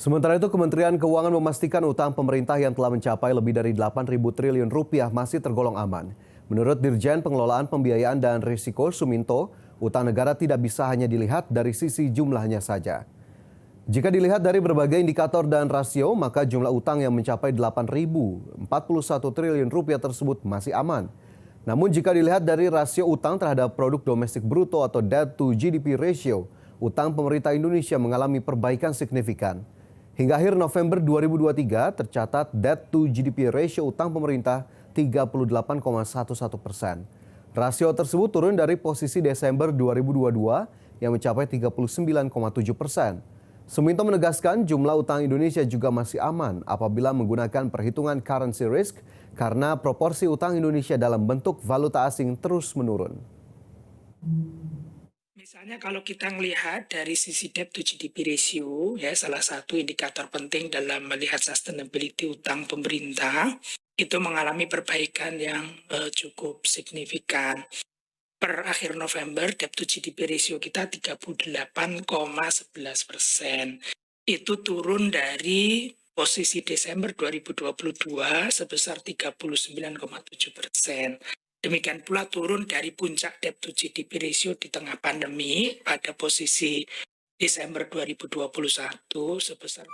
Sementara itu, Kementerian Keuangan memastikan utang pemerintah yang telah mencapai lebih dari 8.000 triliun rupiah masih tergolong aman. Menurut Dirjen Pengelolaan Pembiayaan dan Risiko Suminto, utang negara tidak bisa hanya dilihat dari sisi jumlahnya saja. Jika dilihat dari berbagai indikator dan rasio, maka jumlah utang yang mencapai 8.041 triliun rupiah tersebut masih aman. Namun jika dilihat dari rasio utang terhadap produk domestik bruto atau debt to GDP ratio, utang pemerintah Indonesia mengalami perbaikan signifikan. Hingga akhir November 2023 tercatat debt to GDP ratio utang pemerintah 38,11%. Rasio tersebut turun dari posisi Desember 2022 yang mencapai 39,7%. Suminto menegaskan jumlah utang Indonesia juga masih aman apabila menggunakan perhitungan currency risk karena proporsi utang Indonesia dalam bentuk valuta asing terus menurun. Misalnya kalau kita melihat dari sisi debt to GDP ratio, ya salah satu indikator penting dalam melihat sustainability utang pemerintah, itu mengalami perbaikan yang cukup signifikan. Per akhir November, debt to GDP ratio kita 38,11%. Itu turun dari posisi Desember 2022 sebesar 39,7%. Demikian pula turun dari puncak debt to GDP ratio di tengah pandemi pada posisi Desember 2021 sebesar